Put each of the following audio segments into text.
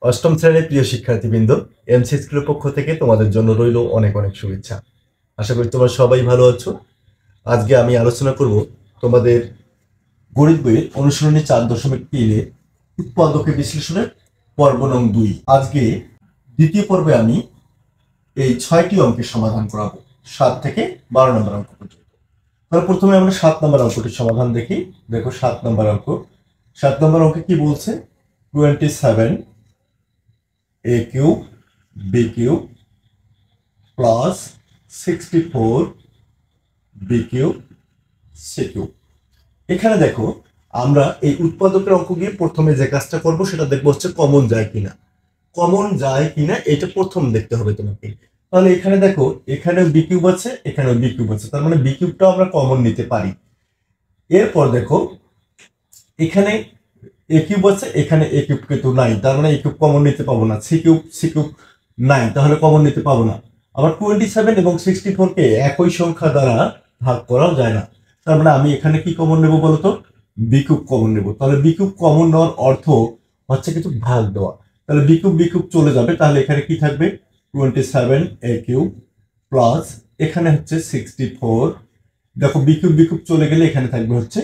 অষ্টম শ্রেণীর প্রিয় শিক্ষার্থীবৃন্দ, এমসি স্কুলের পক্ষ থেকে তোমাদের জন্য রইল অনেক অনেক শুভেচ্ছা। আশা করি তোমরা সবাই ভালো আছো। আজকে আমি আলোচনা করব তোমাদের গণিত বইয়ের অনুশীলনী 4.3 উৎপাদকের বিশ্লেষণের পর্ব নং 2। আজকে দ্বিতীয় পর্বে আমি এই 6টি অঙ্কের সমাধান করাবো, 7 থেকে 12 নম্বর অঙ্ক পর্যন্ত। তাহলে প্রথমে আমরা 7 নম্বর অঙ্কটির সমাধান দেখি। দেখো 7 নম্বর অঙ্ক। 7 নম্বর অঙ্কে কি বলছে? 27 a cube b cube plus 64 b cube c cube। এখানে দেখো আমরা এই উৎপাদকের অঙ্ক গিয়ে প্রথমে যে কাজটা করব সেটা দেখবো হচ্ছে কমন যায় কিনা। কমন যায় কিনা এটা প্রথম দেখতে হবে তোমাকে। তাহলে এখানে দেখো, এখানে বি কিউব আছে, এখানেও বি কিউব আছে, তার মানে বি কিউবটাও আমরা কমন নিতে পারি। এরপর দেখো এখানে এ কিউব আছে, এখানে এ কিউব কিন্তু নাই, তার মানে এ কিউব কমন নিতে পাবো না। সি কিউব নাই, তাহলে কমন নিতে পাবো না। আবার 27 এবং 64 কে একই সংখ্যা দ্বারা ভাগ করাও যায় না, তার মানে আমি এখানে কি কমন নেব বলতো? বি কিউব কমন নেব। তাহলে বি কিউব কমন নেওয়ার অর্থ হচ্ছে কিন্তু ভাগ দেওয়া। তাহলে বি কিউব চলে যাবে, তাহলে এখানে কি থাকবে? 27 এ কিউব প্লাস এখানে হচ্ছে 64। দেখো বি কিউব চলে গেলে এখানে থাকবে হচ্ছে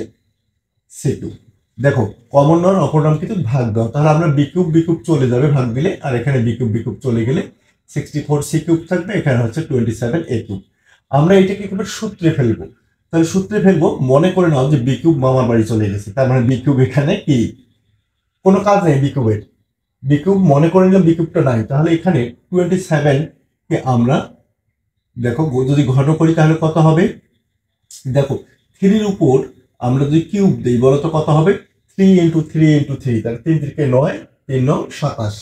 সি কিউব। দেখো কমন নেওয়ার অপর নাম কিন্তু ভাগ দেওয়া। তাহলে আমরা বি কিউব চলে যাবে ভাগ দিলে, আর এখানে বি কিউব চলে গেলে 64 সি কিউব থাকবে, এখানে হচ্ছে 27 এ কিউব। আমরা এটাকে একেবারে সূত্রে ফেলবো। তাহলে সূত্রে ফেলবো, মনে করে নাও যে বি কিউব মামার বাড়ি চলে গেছে, তার মানে বি কিউব এখানে কি কোনো কাজ নেই। বি কিউব মনে করে নিলাম বি কিউবটা নাই, তাহলে এখানে 27 কে আমরা দেখো যদি ঘন করি তাহলে কত হবে? দেখো 3 উপর আমরা যদি কিউব দিই বলো তো কত হবে? 3 ইন্টু 3 ইন্টু 3, তাহলে 3 3 9, 3 9 27।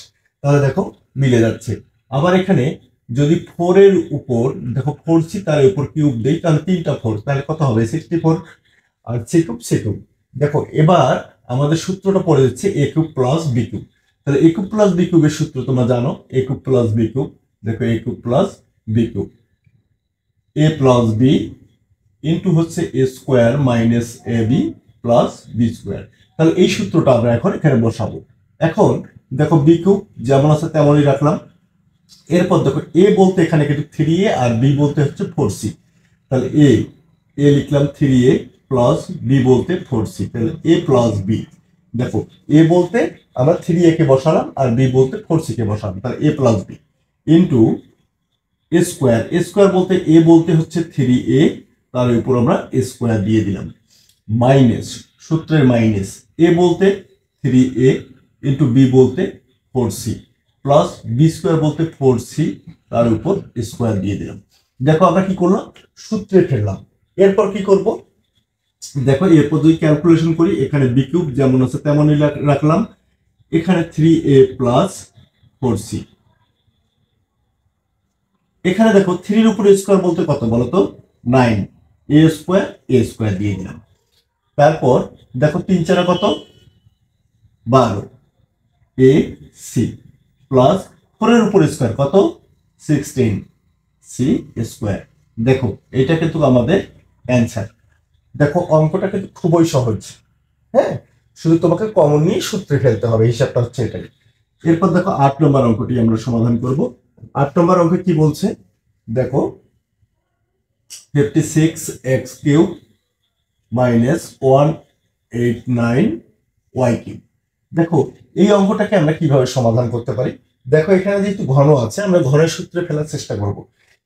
তাহলে দেখো মিলে যাচ্ছে। আবার এখানে যদি 4 এর উপর দেখো 4c তার উপর কিউব দেই, তাহলে 3টা 4, তাহলে কত হবে? 64। আর সি কিউব। দেখো এবার আমাদের সূত্রটা পড়ে যাচ্ছে এ কিউব প্লাস বি কিউব। তাহলে এ কিউব প্লাস বি কিউবের সূত্র তোমরা জানো, এ কিউব প্লাস বি কিউব। দেখো এ কিউব প্লাস বি কিউব, এ প্লাস বি ইন্টু হচ্ছে এ square minus A B plus B square. তাহলে এই সূত্রটা আমরা এখন এখানে বসাবো। এখন দেখো বি কিউব যেমন আছে তেমনই রাখলাম। এরপর দেখো এ বলতে এখানে কিন্তু 3a আর বি বলতে হচ্ছে 4c। তাহলে এ লিখলাম 3a প্লাস বি বলতে 4c, তাহলে এ প্লাস বি। দেখো এ বলতে আমরা 3a কে বসালাম আর বি বলতে 4c কে বসালাম, তাহলে এ প্লাস বি ইন্টু স্কোয়ার বলতে এ বলতে হচ্ছে 3a, তার উপর আমরা স্কোয়ার দিয়ে দিলাম, মাইনাস সূত্রের মাইনাস এ বলতে 3a ইন্টু বি বলতে 4c প্লাস বি স্কোয়ার বলতে 4c, তার উপর স্কোয়ার দিয়ে দিলাম। দেখো আমরা কি করলাম? সূত্রে ফেললাম। এরপর কি করব? দেখো এরপর যদি ক্যালকুলেশন করি, এখানে বি কিউব যেমন আছে তেমনই রাখলাম, এখানে 3a প্লাস 4c। এখানে দেখো 3 এর উপরে স্কোয়ার বলতে কত বলতো? 9, এ স্কোয়ার দিয়ে দিলাম। তারপর দেখো 3 4 কত? 12, এ সি প্লাস 4 এর উপর স্কোয়ার কত? 16, সি স্কোয়ার। দেখো এটা কিন্তু আমাদের অ্যান্সার। দেখো অঙ্কটা কিন্তু খুবই সহজ। হ্যাঁ, শুধু তোমাকে কমন নিয়ে সূত্রে ফেলতে হবে, হিসাবটা হচ্ছে এটাই। এরপর দেখো 8 নম্বর অঙ্কটি আমরা সমাধান করব। 8 নম্বর অঙ্কে কি বলছে? দেখো 56x cube minus 189 Y cube. দেখো এই অঙ্কটাকে আমরা কিভাবে সমাধান করতে পারি? দেখো এখানে যেহেতু ঘন আছে, আমরা ঘনের সূত্রে ফেলার চেষ্টা করব,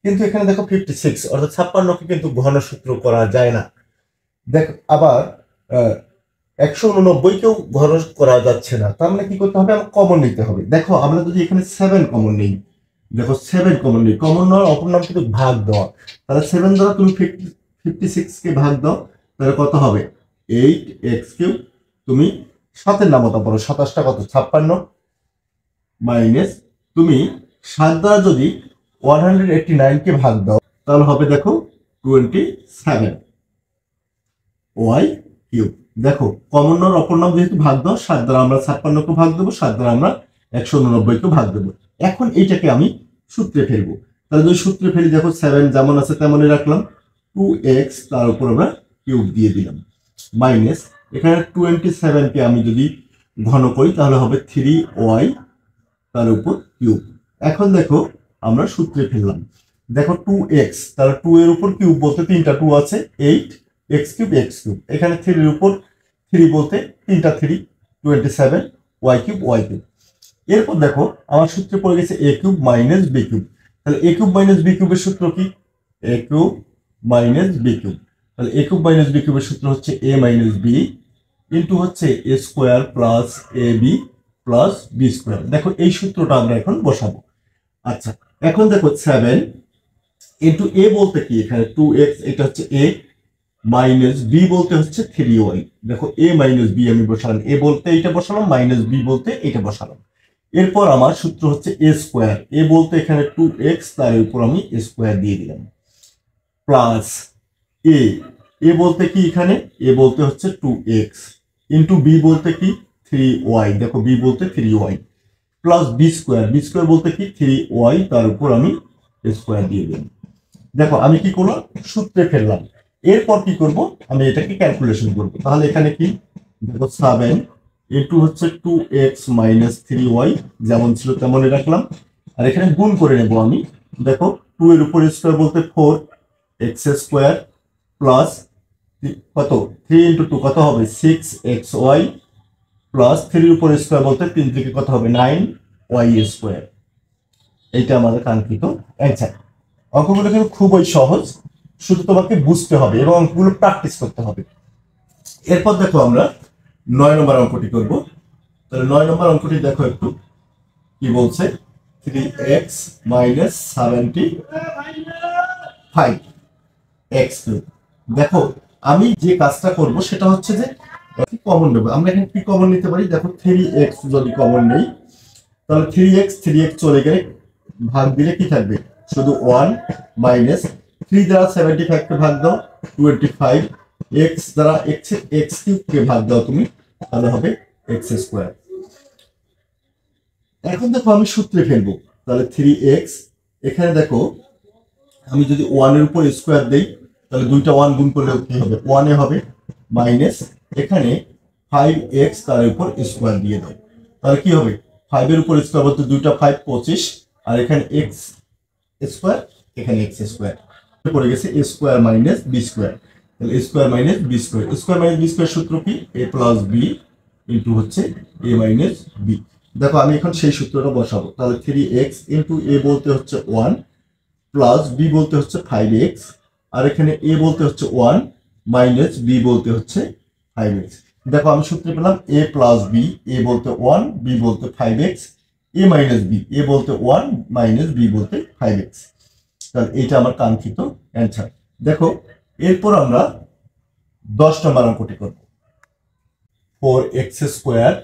কিন্তু এখানে দেখো 56 অর্থাৎ 56কে কিন্তু ঘন সূত্র করা যায় না। দেখো আবার 189কেও ঘন করা যাচ্ছে না, তার মানে কি করতে হবে? আমার কমন নিতে হবে। দেখো আমরা যদি এখানে 7 কমন নিই, দেখো 7 কমন নিই, কমন নেওয়ার অপর নাম কিন্তু ভাগ দেওয়া। তাহলে 7 দ্বারা তুমি 56 কে ভাগ দাও, তাহলে কত হবে? 8x cube. তুমি 7 এর নামতা পড়ো, 27টা কত? 56 মাইনাস তুমি 7 দ্বারা যদি 189 কে ভাগ দাও, তাহলে হবে দেখো 27 ওয়াই কিউব। দেখো কমন নেওয়ার অপর নাম যেহেতু ভাগ দাও, 7 দ্বারা আমরা 56কে ভাগ দেবো, 7 দ্বারা আমরা 189কে ভাগ দেবো। এখন এইটাকে আমি সূত্রে ফেলবো। তাহলে যদি সূত্রে ফেলি, দেখো 7 যেমন আছে তেমনই রাখলাম, 2x তার উপর আমরা কিউব দিয়ে দিলাম, মাইনাস এখানে 27কে আমি যদি ঘন করি তাহলে হবে 3y তার উপর কিউব। এখন দেখো আমরা সূত্রে ফেললাম, দেখো 2x, তাহলে 2 এর উপর কিউব বলতে তিনটা 2 আছে, 8 x কিউব, এখানে 3 এর উপর 3 বলতে তিনটা 3, 27 y কিউব y কিউব। এরপর দেখো আমার সূত্রে পড়ে গেছে a cube minus b cube, তাহলে a কিউব মাইনাস b কিউবের সূত্র কি? a cube minus b cube, তাহলে a কিউব মাইনাস b কিউবের সূত্র হচ্ছে a মাইনাস b ইন্টু হচ্ছে a square plus ab plus b square. দেখো এই সূত্রটা আমরা এখন বসাবো। আচ্ছা, এখন দেখো 7 ইন্টু a বলতে কি, এখানে 2x, এটা হচ্ছে a, মাইনাস b বলতে হচ্ছে 3y। দেখো a মাইনাস b আমি বসালাম, a বলতে এইটা বসালাম, মাইনাস b বলতে এইটা বসালাম। এরপর আমার সূত্র হচ্ছে a স্কোয়ার, a বলতে এখানে 2x, তার উপর আমি a স্কোয়ার দিয়ে দিলাম, প্লাস a বলতে কি, এখানে a বলতে হচ্ছে 2x ইন্টু b বলতে কি 3y, দেখো b বলতে 3y, প্লাস b স্কোয়ার বলতে কি 3y, তার উপর আমি স্কোয়ার দিয়ে দিলাম। দেখো আমি কি করলাম, সূত্রে ফেললাম। এরপর কি করব, আমি এটাকে ক্যালকুলেশন করব। তাহলে এখানে কি, দেখো 7 ইন্টু হচ্ছে 2x মাইনাস 3y, যেমন ছিল তেমনই রাখলাম, আর এখানে গুণ করে নেব আমি। দেখো 2 এর উপর স্কোয়ার বলতে 4x স্কোয়ার প্লাস কত 3 ইন্টু 2 কত হবে 6xy, প্লাস 3 এর উপর স্কোয়ার বলতে 3 থেকে কত হবে 9y স্কোয়ার। এইটা আমাদের কাঙ্ক্ষিত অ্যান্সার। অঙ্কগুলো কিন্তু খুবই সহজ, শুধু তোমাকে বুঝতে হবে এবং অঙ্কগুলো প্র্যাকটিস করতে হবে। এরপর দেখো আমরা 9 নম্বর অঙ্কটি করব। তাহলে 9 নম্বর অঙ্কটি দেখো একটু কি বলছে, 3x মাইনাস 75 x কিউব। দেখো আমি যে কাজটা করব সেটা হচ্ছে যে কমন নেব। আমরা এখানে কি কমন নিতে পারি, দেখো 3x যদি কমন নেই, তাহলে 3x চলে গেলে ভাগ দিলে কি থাকবে, শুধু 1 মাইনাস 3 দ্বারা 75 কে ভাগ দাও 25, x দ্বারা x কিউব কে ভাগ দাও তুমি, তাহলে হবে x স্কোয়ার। এখন দেখো আমি সূত্রে ফেলবো, তাহলে 3x, এখানে দেখো আমি যদি 1 এর উপর স্কোয়ার দেই, তাহলে দুইটা 1 গুণ করলে কি হবে 1 এ হবে, মাইনাস এখানে 5x তার উপর স্কোয়ার দিয়ে দাও, তাহলে কি হবে 5 এর উপর স্কোয়ার বলতে দুইটা 5 25, আর এখানে x স্কোয়ার, এখানে x স্কোয়ার পড়ে গেছে a square minus b square. তাহলে a square minus b square, square minus b square সূত্র কি, a প্লাস b ইন্টু হচ্ছে a মাইনাস b। দেখো আমি এখন সেই সূত্রটা বসাবো। তাহলে 3x ইন্টু a বলতে হচ্ছে 1 প্লাস b বলতে হচ্ছে 5x, আর এখানে a বলতে হচ্ছে 1 মাইনাস b বলতে হচ্ছে 5x। দেখো আমি সূত্রে পেলাম a প্লাস b, a বলতে 1, b বলতে 5x, a minus b, a বলতে 1 মাইনাস b বলতে 5x। তাহলে এটা আমার কাঙ্ক্ষিত অ্যান্সার। দেখো এরপর আমরা 10 নম্বর অঙ্কটি করব, 4x square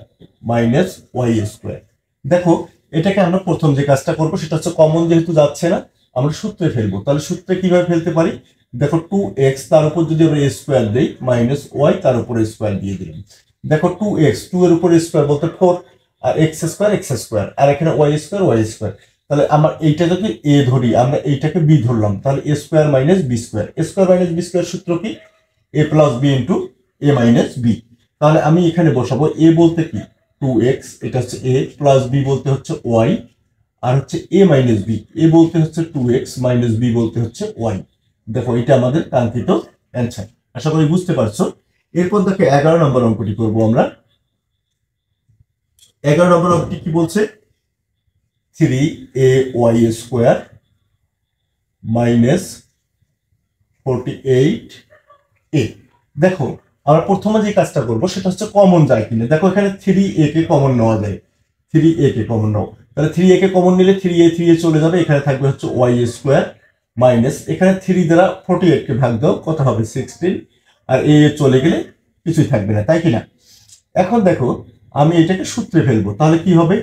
minus y square. দেখো এটাকে আমরা প্রথম যে কাজটা করব সেটা হচ্ছে কমন যেহেতু যাচ্ছে না, আমরা সূত্রে ফেলবো। তাহলে সূত্রে কিভাবে ফেলতে পারি, দেখো 2x তার উপর যদি আমরা স্কোয়ার দেই, মাইনাস y তার উপর স্কোয়ার দিয়ে দিলাম। দেখো 2x 2 এর উপর স্কোয়ার বলতে 4, আর x স্কোয়ার, আর এখানে y স্কোয়ার। তাহলে আমার এইটা যদি a ধরি, আমরা এইটাকে b ধরলাম, তাহলে a square minus b square, সূত্র কি a plus b into a minus b। তাহলে আমি এখানে বসাবো a বলতে কি 2x, এটা হচ্ছে a, প্লাস b বলতে হচ্ছে y, আর হচ্ছে a মাইনাস b, a বলতে হচ্ছে 2x মাইনাস b বলতে হচ্ছে y। দেখো এটা আমাদের কাঙ্ক্ষিত অ্যান্সার, আশা করি বুঝতে পারছো। এরপর দেখো 11 নম্বর অঙ্কটি করব আমরা। 11 নম্বর অঙ্কটি কি বলছে, 3ay স্কোয়ার মাইনাস 48a। দেখো আমরা প্রথমে যে কাজটা করব সেটা হচ্ছে কমন যায় কিনা। দেখো এখানে 3a কে কমন নেওয়া যায়, 3a কে কমন নাও, তাহলে 3a কে কমন নিলে 3a চলে যাবে, এখানে থাকবে হচ্ছে y স্কোয়ার মাইনাস এখানে 3 দ্বারা 48 কে ভাগ দাও, কত হবে 16, আর a চলে গেলে কিছুই থাকবে না, তাই কিনা। এখন দেখো আমি এটাকে সূত্রে ফেলবো, তাহলে কি হবে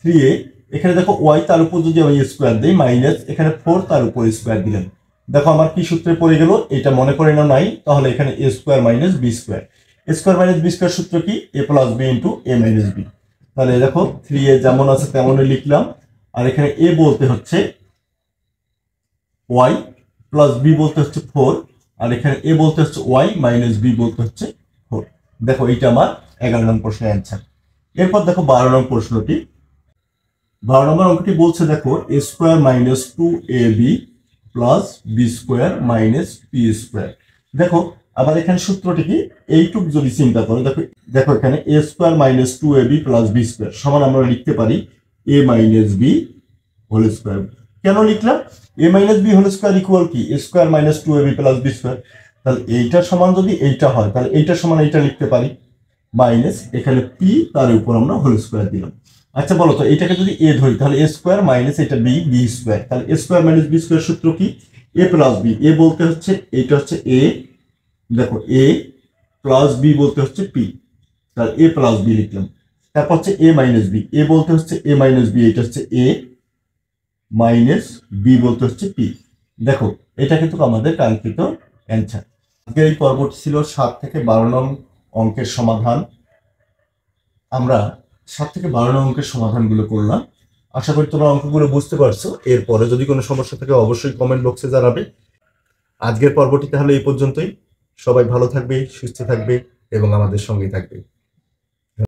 3a, এখানে দেখো y তার উপর যদি আমি স্কোয়ার দিই, মাইনাস এখানে 4 তার উপর স্কোয়ার দিলাম। দেখো আমার কি সূত্রে পড়ে গেল, এটা মনে করে নাও নাই, তাহলে এখানে a square minus b square, সূত্র কি a plus b into a minus b। তাহলে দেখো 3a যেমন আছে তেমনই লিখলাম, আর এখানে a বলতে হচ্ছে y, প্লাস b বলতে হচ্ছে 4, আর এখানে a বলতে হচ্ছে y মাইনাস b বলতে হচ্ছে 4। দেখো এইটা আমার 11 নং প্রশ্নের অ্যান্সার। এরপর দেখো 12 নং প্রশ্নটি, 12 নম্বর অঙ্কটি বলছে দেখো A square minus 2ab plus B square minus P square. দেখো আবার এখানে সূত্রটি কি এইটুক যদি চিন্তা করো, দেখো দেখো এখানে A square minus 2ab plus B square সমান আমরা লিখতে পারি A minus B whole square. কেন লিখলাম? A minus B whole square equal কি A square minus 2ab plus B square. তাহলে এইটা সমান যদি এইটা হয় তাহলে এইটা সমান এইটা লিখতে পারি, মাইনাস এখানে পি তার উপর আমরা হোল স্কোয়ার দিলাম। আচ্ছা বলো তো এটাকে যদি এ ধরি তাহলে এ স্কোয়ার মাইনাস এটা বি বি স্কোয়ার, তাহলে এ স্কোয়ার মাইনাস বি স্কোয়ার সূত্র কি এ প্লাস বি। এ বলতে হচ্ছে এইটা হচ্ছে এ, দেখো এ প্লাস বি বলতে হচ্ছে পি, তাহলে এ প্লাস বি লিখলাম। তারপর হচ্ছে এ মাইনাস বি, এ বলতে হচ্ছে এ মাইনাস বি, এটা হচ্ছে এ মাইনাস বি বলতে হচ্ছে পি। দেখো এটা কিন্তু আমাদের কাঙ্ক্ষিত অ্যান্সার। আজকের এই পর্বটি ছিল 7 থেকে 12 নং অঙ্কের সমাধান। আমরা 7 থেকে 12 নং অঙ্কের সমাধানগুলো করলাম। আশা করি তোমরা অঙ্কগুলো বুঝতে পারছো। এরপরে যদি কোনো সমস্যা থাকে অবশ্যই কমেন্ট বক্সে জানাবে। আজকের পর্বটি তাহলে এই পর্যন্তই। সবাই ভালো থাকবে, সুস্থ থাকবে এবং আমাদের সঙ্গেই থাকবে।